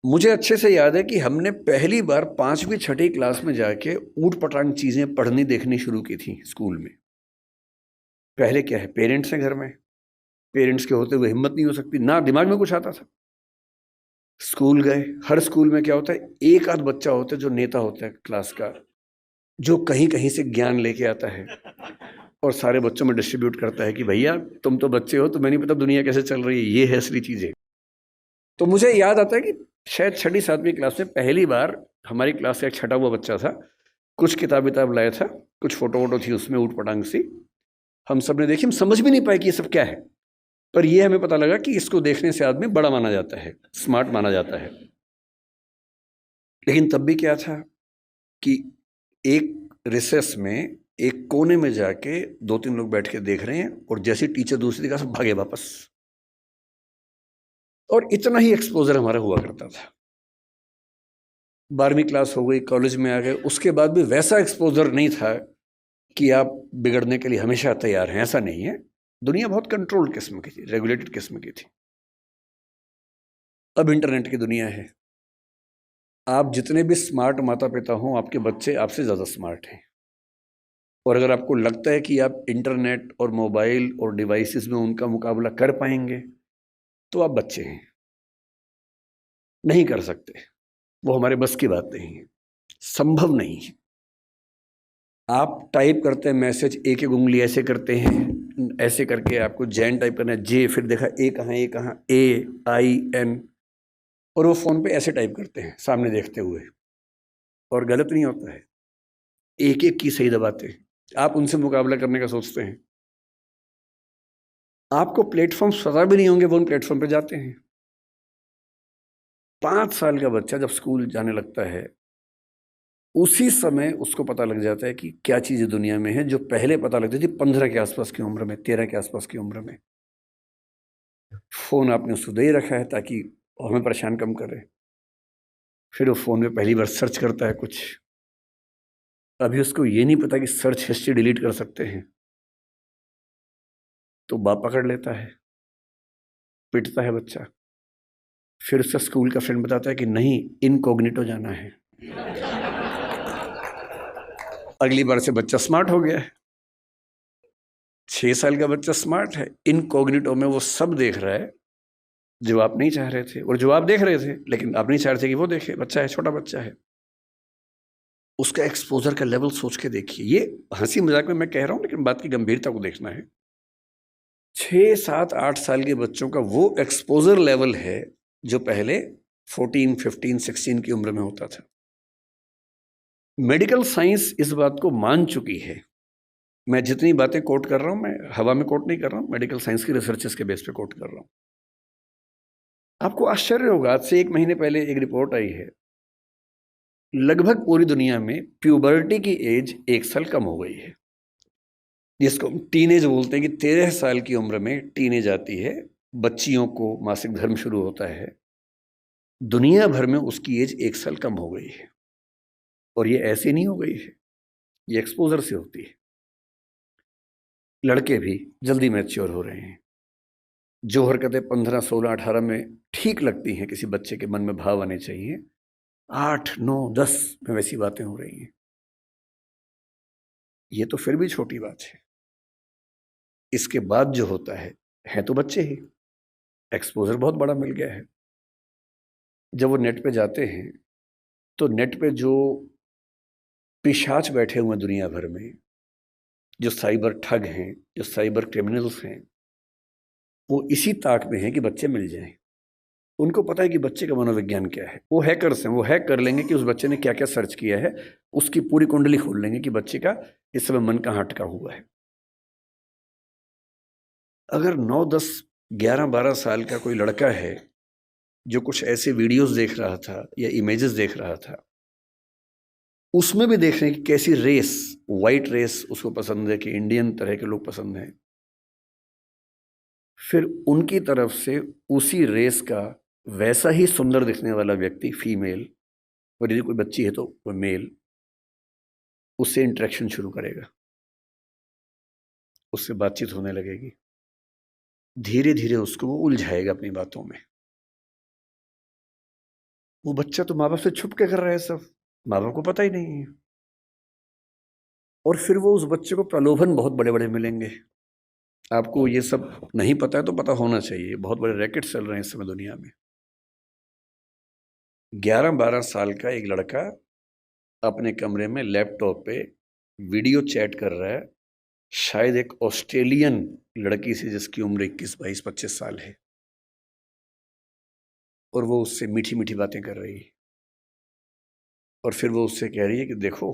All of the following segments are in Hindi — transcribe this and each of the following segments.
मुझे अच्छे से याद है कि हमने पहली बार 5वीं छठी क्लास में जाके ऊट पटांग चीजें पढ़नी देखनी शुरू की थी स्कूल में। पहले क्या है, पेरेंट्स हैं घर में, पेरेंट्स के होते हुए हिम्मत नहीं हो सकती, ना दिमाग में कुछ आता था। स्कूल गए। हर स्कूल में क्या होता है, एक आध बच्चा होता है जो नेता होता है क्लास का, जो कहीं कहीं से ज्ञान लेके आता है और सारे बच्चों में डिस्ट्रीब्यूट करता है कि भैया तुम तो बच्चे हो, तुम्हें नहीं पता दुनिया कैसे चल रही है, ये है असली चीजें। तो मुझे याद आता है कि शायद छठी सातवीं क्लास में पहली बार हमारी क्लास से एक छठा हुआ बच्चा था, कुछ किताब लाया था, कुछ फोटो वोटो थी उसमें ऊट पटांग सी। हम सब ने देखी, हम समझ भी नहीं पाए कि ये सब क्या है, पर ये हमें पता लगा कि इसको देखने से आदमी बड़ा माना जाता है, स्मार्ट माना जाता है। लेकिन तब भी क्या था कि एक रिसेस में एक कोने में जाके दो तीन लोग बैठ के देख रहे हैं और जैसे टीचर दूसरी जगह से भागे वापस। और इतना ही एक्सपोजर हमारा हुआ करता था। 12वीं क्लास हो गई, कॉलेज में आ गए, उसके बाद भी वैसा एक्सपोजर नहीं था कि आप बिगड़ने के लिए हमेशा तैयार हैं, ऐसा नहीं है। दुनिया बहुत कंट्रोल्ड किस्म की थी, रेगुलेटेड किस्म की थी। अब इंटरनेट की दुनिया है। आप जितने भी स्मार्ट माता पिता हों, आपके बच्चे आपसे ज़्यादा स्मार्ट हैं। और अगर आपको लगता है कि आप इंटरनेट और मोबाइल और डिवाइसेस में उनका मुकाबला कर पाएंगे, तो आप बच्चे हैं, नहीं कर सकते। वो हमारे बस की बात नहीं है, संभव नहीं है। आप टाइप करते हैं मैसेज, एक एक उंगली ऐसे करते हैं, ऐसे करके आपको जैन टाइप करना है, जे, फिर देखा ए कहाँ, ए कहाँ, AIN, और वो फोन पे ऐसे टाइप करते हैं सामने देखते हुए, और गलत नहीं होता है, एक एक की सही दबाते हैं। आप उनसे मुकाबला करने का सोचते हैं, आपको प्लेटफॉर्म्स पता भी नहीं होंगे, वो उन प्लेटफॉर्म पे जाते हैं। 5 साल का बच्चा जब स्कूल जाने लगता है, उसी समय उसको पता लग जाता है कि क्या चीजें दुनिया में है, जो पहले पता लगती थी 15 के आसपास की उम्र में, 13 के आसपास की उम्र में। फोन आपने उसको दे ही रखा है ताकि हमें परेशान कम करे। फिर वो फोन में पहली बार सर्च करता है कुछ। अभी उसको ये नहीं पता कि सर्च हिस्ट्री डिलीट कर सकते हैं, तो बाप पकड़ लेता है, पिटता है बच्चा। फिर उसका स्कूल का फ्रेंड बताता है कि नहीं, इनकॉग्निटो जाना है। अगली बार से बच्चा स्मार्ट हो गया है। 6 साल का बच्चा स्मार्ट है, इनकॉग्निटो में वो सब देख रहा है जो आप नहीं चाह रहे थे, और जो आप देख रहे थे लेकिन आप नहीं चाह रहे थे कि वो देखे। बच्चा है, छोटा बच्चा है, उसका एक्सपोजर का लेवल सोच के देखिए। ये हंसी मजाक में मैं कह रहा हूं, लेकिन बात की गंभीरता को देखना है। 6 7 8 साल के बच्चों का वो एक्सपोजर लेवल है जो पहले 14 15 16 की उम्र में होता था। मेडिकल साइंस इस बात को मान चुकी है। मैं जितनी बातें कोट कर रहा हूं, मैं हवा में कोट नहीं कर रहा हूं, मेडिकल साइंस की रिसर्चेस के बेस पे कोट कर रहा हूं। आपको आश्चर्य होगा, आज से 1 महीने पहले एक रिपोर्ट आई है, लगभग पूरी दुनिया में प्यूबर्टी की एज 1 साल कम हो गई है, जिसको हम टीनेज बोलते हैं कि 13 साल की उम्र में टीनेज आती है, बच्चियों को मासिक धर्म शुरू होता है। दुनिया भर में उसकी एज 1 साल कम हो गई है। और ये ऐसे नहीं हो गई है, ये एक्सपोजर से होती है। लड़के भी जल्दी मैच्योर हो रहे हैं। जो हरकतें 15 16 18 में ठीक लगती हैं, किसी बच्चे के मन में भाव आने चाहिए, 8 9 10 में वैसी बातें हो रही हैं। ये तो फिर भी छोटी बात है। इसके बाद जो होता है तो बच्चे ही, एक्सपोजर बहुत बड़ा मिल गया है। जब वो नेट पे जाते हैं, तो नेट पे जो पिशाच बैठे हुए हैं दुनिया भर में, जो साइबर ठग हैं, जो साइबर क्रिमिनल्स हैं, वो इसी ताक में हैं कि बच्चे मिल जाएं। उनको पता है कि बच्चे का मनोविज्ञान क्या है। वो हैकर्स हैं, वो हैक कर लेंगे कि उस बच्चे ने क्या क्या सर्च किया है, उसकी पूरी कुंडली खोल लेंगे कि बच्चे का इस समय मन कहाँ अटका हुआ है। अगर 9 10 11 12 साल का कोई लड़का है जो कुछ ऐसे वीडियोस देख रहा था या इमेजेस देख रहा था, उसमें भी देख रहे हैं कि कैसी रेस, वाइट रेस उसको पसंद है कि इंडियन तरह के लोग पसंद हैं, फिर उनकी तरफ से उसी रेस का वैसा ही सुंदर दिखने वाला व्यक्ति, फीमेल, और यदि कोई बच्ची है तो वो मेल, उससे इंटरेक्शन शुरू करेगा, उससे बातचीत होने लगेगी। धीरे धीरे उसको वो उलझाएगा अपनी बातों में। वो बच्चा तो माँ बाप से छुप के कर रहा है सब, माँ बाप को पता ही नहीं है। और फिर वो उस बच्चे को प्रलोभन बहुत बड़े बड़े मिलेंगे। आपको ये सब नहीं पता है तो पता होना चाहिए, बहुत बड़े रैकेट चल रहे हैं इस समय दुनिया में। 11-12 साल का एक लड़का अपने कमरे में लैपटॉप पे वीडियो चैट कर रहा है, शायद एक ऑस्ट्रेलियन लड़की से जिसकी उम्र 21-22-25 साल है, और वो उससे मीठी मीठी बातें कर रही है। और फिर वो उससे कह रही है कि देखो,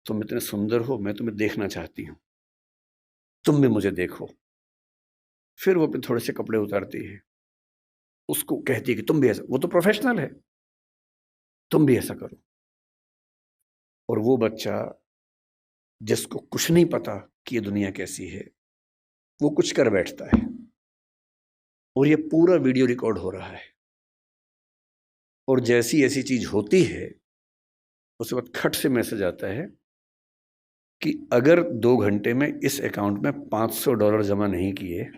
तुम इतने सुंदर हो, मैं तुम्हें देखना चाहती हूँ, तुम भी मुझे देखो। फिर वो अपने थोड़े से कपड़े उतारती है, उसको कहती है कि तुम भी ऐसा, वो तो प्रोफेशनल है, तुम भी ऐसा करो। और वो बच्चा जिसको कुछ नहीं पता कि ये दुनिया कैसी है, वो कुछ कर बैठता है, और ये पूरा वीडियो रिकॉर्ड हो रहा है। और जैसी ऐसी चीज होती है, उसके बाद खट से मैसेज आता है कि अगर 2 घंटे में इस अकाउंट में $500 जमा नहीं किए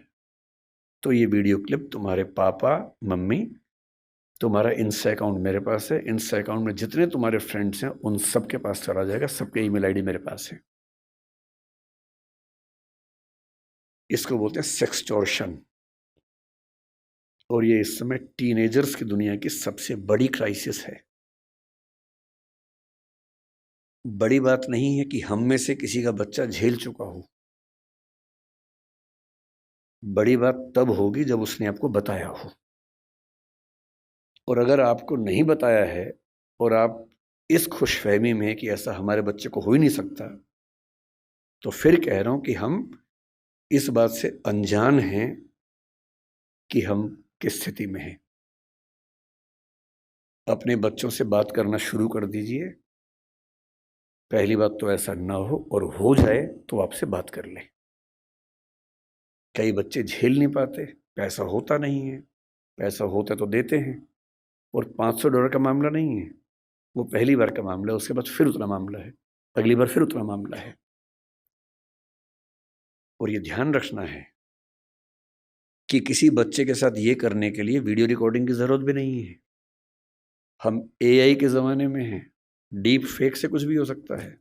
तो ये वीडियो क्लिप तुम्हारे पापा मम्मी, तुम्हारा इंस्टा अकाउंट मेरे पास है, इंस्टा अकाउंट में जितने तुम्हारे फ्रेंड्स हैं उन सबके पास चला जाएगा, सबके ईमेल आईडी मेरे पास है। इसको बोलते हैं सेक्सटॉर्शन। और ये इस समय टीनेजर्स की दुनिया की सबसे बड़ी क्राइसिस है। बड़ी बात नहीं है कि हम में से किसी का बच्चा झेल चुका हो, बड़ी बात तब होगी जब उसने आपको बताया हो। और अगर आपको नहीं बताया है और आप इस खुशफहमी में है कि ऐसा हमारे बच्चे को हो ही नहीं सकता, तो फिर कह रहा हूं कि हम इस बात से अनजान हैं कि हम किस स्थिति में हैं। अपने बच्चों से बात करना शुरू कर दीजिए। पहली बात तो ऐसा ना हो, और हो जाए तो आपसे बात कर लें। कई बच्चे झेल नहीं पाते, पैसा होता नहीं है, पैसा होता तो देते हैं। और $500 का मामला नहीं है, वो पहली बार का मामला है, उसके बाद फिर उतना मामला है, अगली बार फिर उतना मामला है। और ये ध्यान रखना है कि किसी बच्चे के साथ ये करने के लिए वीडियो रिकॉर्डिंग की जरूरत भी नहीं है। हम एआई के जमाने में हैं, डीप फेक से कुछ भी हो सकता है।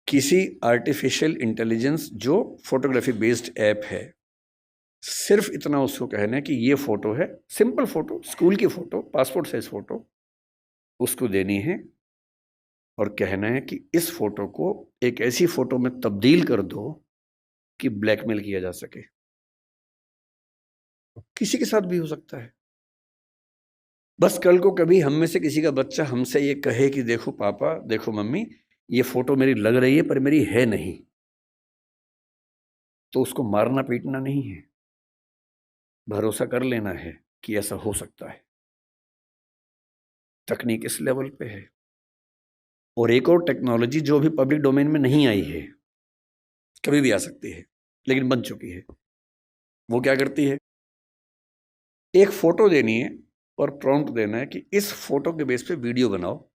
किसी आर्टिफिशियल इंटेलिजेंस जो फोटोग्राफी बेस्ड ऐप है, सिर्फ इतना उसको कहना है कि ये फोटो है, सिंपल फोटो, स्कूल की फोटो, पासपोर्ट साइज फोटो उसको देनी है, और कहना है कि इस फोटो को एक ऐसी फोटो में तब्दील कर दो कि ब्लैकमेल किया जा सके। किसी के साथ भी हो सकता है। बस कल को कभी हम में से किसी का बच्चा हमसे ये कहे कि देखो पापा, देखो मम्मी, ये फोटो मेरी लग रही है पर मेरी है नहीं, तो उसको मारना पीटना नहीं है, भरोसा कर लेना है कि ऐसा हो सकता है। तकनीक इस लेवल पे है। और एक और टेक्नोलॉजी जो भी पब्लिक डोमेन में नहीं आई है, कभी भी आ सकती है लेकिन बन चुकी है। वो क्या करती है, एक फोटो देनी है और प्रॉम्प्ट देना है कि इस फोटो के बेस पे वीडियो बनाओ,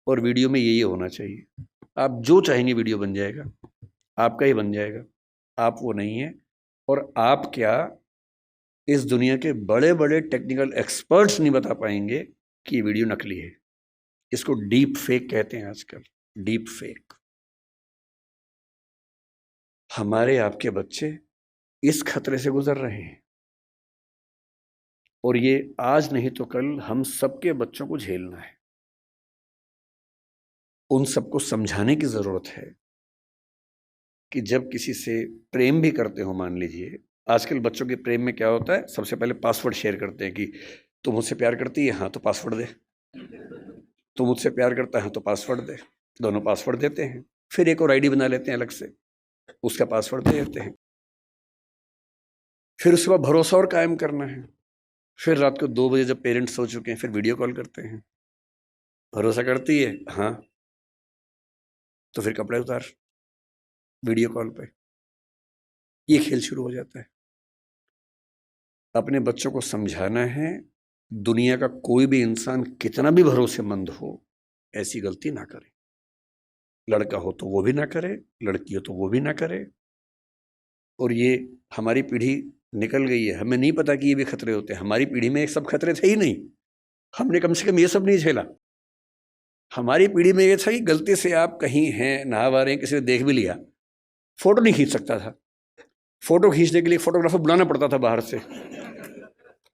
और वीडियो में ये होना चाहिए। आप जो चाहेंगे वीडियो बन जाएगा, आपका ही बन जाएगा। आप वो नहीं है। और आप क्या, इस दुनिया के बड़े बड़े टेक्निकल एक्सपर्ट्स नहीं बता पाएंगे कि ये वीडियो नकली है। इसको डीप फेक कहते हैं आजकल, डीप फेक। हमारे आपके बच्चे इस खतरे से गुजर रहे हैं, और ये आज नहीं तो कल हम सबके बच्चों को झेलना है। उन सबको समझाने की जरूरत है कि जब किसी से प्रेम भी करते हो, मान लीजिए आजकल बच्चों के प्रेम में क्या होता है, सबसे पहले पासवर्ड शेयर करते हैं कि तू मुझसे प्यार करती है, हाँ तो पासवर्ड दे, तू मुझसे प्यार करता है तो पासवर्ड दे। दोनों पासवर्ड देते हैं, फिर एक और आईडी बना लेते हैं अलग से, उसका पासवर्ड दे देते हैं। फिर उसके बाद भरोसा और कायम करना है। फिर रात को 2 बजे जब पेरेंट्स सो चुके हैं, फिर वीडियो कॉल करते हैं। भरोसा करती है, हाँ, तो फिर कपड़े उतार, वीडियो कॉल पे। ये खेल शुरू हो जाता है। अपने बच्चों को समझाना है, दुनिया का कोई भी इंसान कितना भी भरोसेमंद हो, ऐसी गलती ना करे। लड़का हो तो वो भी ना करे, लड़की हो तो वो भी ना करे। और ये हमारी पीढ़ी निकल गई है, हमें नहीं पता कि ये भी खतरे होते हैं। हमारी पीढ़ी में ये सब खतरे थे ही नहीं। हमने कम से कम ये सब नहीं झेला। हमारी पीढ़ी में ये था कि गलती से आप कहीं हैं, नहा रहे हैं, किसी ने देख भी लिया, फोटो नहीं खींच सकता था। फोटो खींचने के लिए फोटोग्राफर बुलाना पड़ता था बाहर से,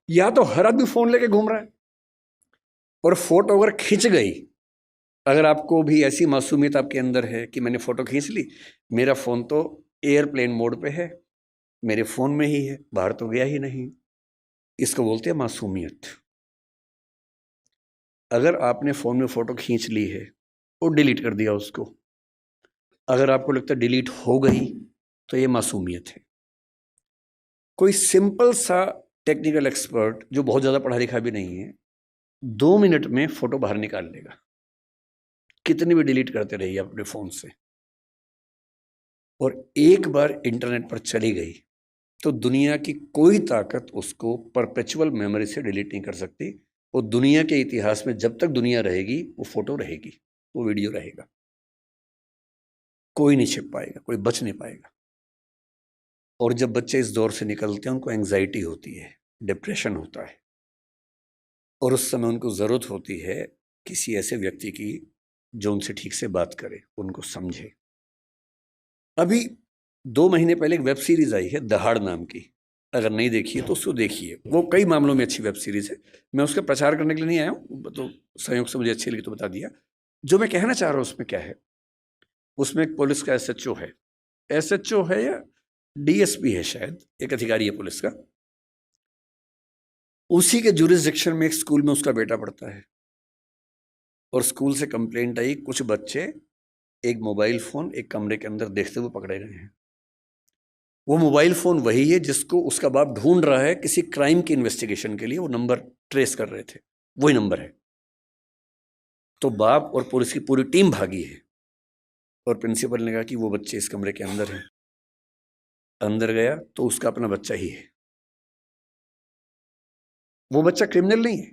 या तो हर आदमी फोन लेके घूम रहा है। और फोटो अगर खिंच गई, अगर आपको भी ऐसी मासूमियत आपके अंदर है कि मैंने फोटो खींच ली, मेरा फोन तो एयरप्लेन मोड पे है, मेरे फोन में ही है, बाहर तो गया ही नहीं, इसको बोलते हैं मासूमियत। अगर आपने फोन में फोटो खींच ली है और डिलीट कर दिया उसको, अगर आपको लगता है डिलीट हो गई, तो ये मासूमियत है। कोई सिंपल सा टेक्निकल एक्सपर्ट जो बहुत ज्यादा पढ़ा लिखा भी नहीं है, 2 मिनट में फोटो बाहर निकाल लेगा, कितनी भी डिलीट करते रहिए अपने फोन से। और एक बार इंटरनेट पर चली गई तो दुनिया की कोई ताकत उसको परपेचुअल मेमोरी से डिलीट नहीं कर सकती। और दुनिया के इतिहास में जब तक दुनिया रहेगी, वो फोटो रहेगी, वो वीडियो रहेगा, कोई नहीं छिप पाएगा, कोई बच नहीं पाएगा। और जब बच्चे इस दौर से निकलते हैं, उनको एंग्जाइटी होती है, डिप्रेशन होता है, और उस समय उनको ज़रूरत होती है किसी ऐसे व्यक्ति की जो उनसे ठीक से बात करे, उनको समझे। अभी 2 महीने पहले एक वेब सीरीज आई है दहाड़ नाम की, अगर नहीं देखिए तो उसको देखिए, वो कई मामलों में अच्छी वेब सीरीज है। मैं उसका प्रचार करने के लिए नहीं आया हूँ, तो संयोग से मुझे अच्छी लगी तो बता दिया। जो मैं कहना चाह रहा हूँ उसमें क्या है, उसमें एक पुलिस का एसएचओ है या डीएसपी है, शायद एक अधिकारी है पुलिस का। उसी के जुरिसडिक्शन में एक स्कूल में उसका बेटा पढ़ता है, और स्कूल से कंप्लेंट आई, कुछ बच्चे एक मोबाइल फोन एक कमरे के अंदर देखते हुए पकड़े गए हैं। वो मोबाइल फोन वही है जिसको उसका बाप ढूंढ रहा है किसी क्राइम की इन्वेस्टिगेशन के लिए, वो नंबर ट्रेस कर रहे थे, वही नंबर है। तो बाप और पुलिस की पूरी टीम भागी है, और प्रिंसिपल ने कहा कि वो बच्चे इस कमरे के अंदर हैं। अंदर गया तो उसका अपना बच्चा ही है। वो बच्चा क्रिमिनल नहीं है,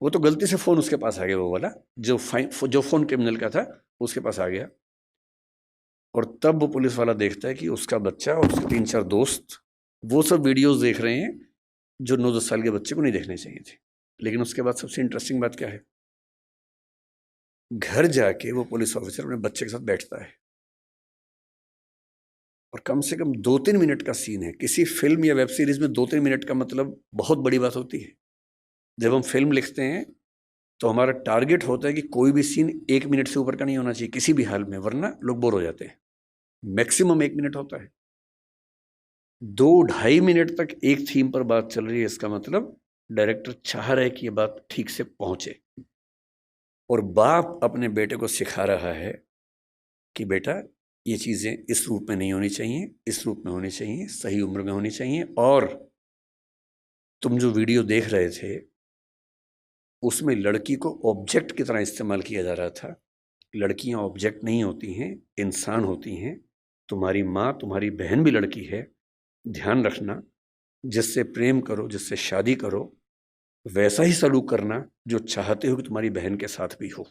वो तो गलती से फोन उसके पास आ गया, वो वाला जो फोन क्रिमिनल का था उसके पास आ गया। और तब वो पुलिस वाला देखता है कि उसका बच्चा और उसके 3-4 दोस्त वो सब वीडियोस देख रहे हैं जो 9-10 साल के बच्चे को नहीं देखने चाहिए थे। लेकिन उसके बाद सबसे इंटरेस्टिंग बात क्या है, घर जाके वो पुलिस ऑफिसर अपने बच्चे के साथ बैठता है, और कम से कम 2-3 मिनट का सीन है। किसी फिल्म या वेब सीरीज में 2-3 मिनट का मतलब बहुत बड़ी बात होती है। जब हम फिल्म लिखते हैं तो हमारा टारगेट होता है कि कोई भी सीन 1 मिनट से ऊपर का नहीं होना चाहिए किसी भी हाल में, वरना लोग बोर हो जाते हैं। मैक्सिमम 1 मिनट होता है। 2-2.5 मिनट तक एक थीम पर बात चल रही है, इसका मतलब डायरेक्टर चाह रहा है कि ये बात ठीक से पहुंचे। और बाप अपने बेटे को सिखा रहा है कि बेटा ये चीज़ें इस रूप में नहीं होनी चाहिए, इस रूप में होनी चाहिए, सही उम्र में होनी चाहिए। और तुम जो वीडियो देख रहे थे उसमें लड़की को ऑब्जेक्ट की तरह इस्तेमाल किया जा रहा था। लड़कियां ऑब्जेक्ट नहीं होती हैं, इंसान होती हैं। तुम्हारी माँ, तुम्हारी बहन भी लड़की है। ध्यान रखना, जिससे प्रेम करो, जिससे शादी करो, वैसा ही सलूक करना जो चाहते हो कि तुम्हारी बहन के साथ भी हो।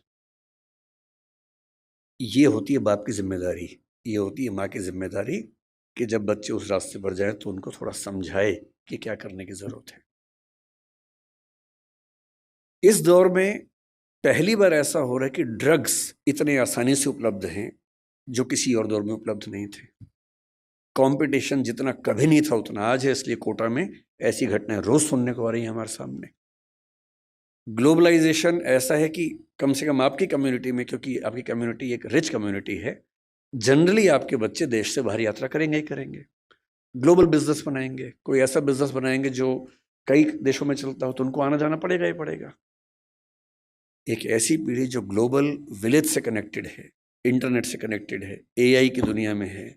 ये होती है बाप की जिम्मेदारी, ये होती है माँ की जिम्मेदारी कि जब बच्चे उस रास्ते पर जाए तो उनको थोड़ा समझाए कि क्या करने की जरूरत है। इस दौर में पहली बार ऐसा हो रहा है कि ड्रग्स इतने आसानी से उपलब्ध हैं जो किसी और दौर में उपलब्ध नहीं थे। कंपटीशन जितना कभी नहीं था उतना आज है, इसलिए कोटा में ऐसी घटनाएं रोज सुनने को आ रही हैं हमारे सामने। ग्लोबलाइजेशन ऐसा है कि कम से कम आपकी कम्युनिटी में, क्योंकि आपकी कम्युनिटी एक रिच कम्युनिटी है, जनरली आपके बच्चे देश से बाहर यात्रा करेंगे ही करेंगे, ग्लोबल बिजनेस बनाएंगे, कोई ऐसा बिजनेस बनाएंगे जो कई देशों में चलता हो, तो उनको आना जाना पड़ेगा ही पड़ेगा। एक ऐसी पीढ़ी जो ग्लोबल विलेज से कनेक्टेड है, इंटरनेट से कनेक्टेड है, एआई की दुनिया में है,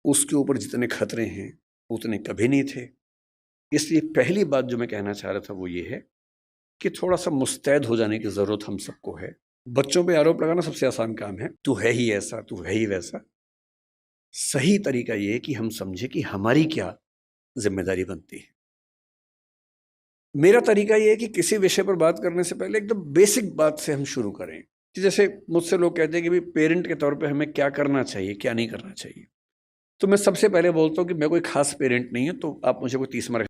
उसके ऊपर जितने खतरे हैं उतने कभी नहीं थे। इसलिए पहली बात जो मैं कहना चाह रहा था वो ये है कि थोड़ा सा मुस्तैद हो जाने की ज़रूरत हम सबको है। बच्चों पे आरोप लगाना सबसे आसान काम है, तू है ही ऐसा, तू है ही वैसा। सही तरीका ये है कि हम समझे कि हमारी क्या जिम्मेदारी बनती है। मेरा तरीका ये है कि किसी विषय पर बात करने से पहले एकदम बेसिक बात से हम शुरू करें। कि जैसे मुझसे लोग कहते हैं कि भाई पेरेंट के तौर पे हमें क्या करना चाहिए, क्या नहीं करना चाहिए। तो मैं सबसे पहले बोलता हूँ कि मैं कोई खास पेरेंट नहीं हूँ, तो आप मुझे कोई 30 मार्क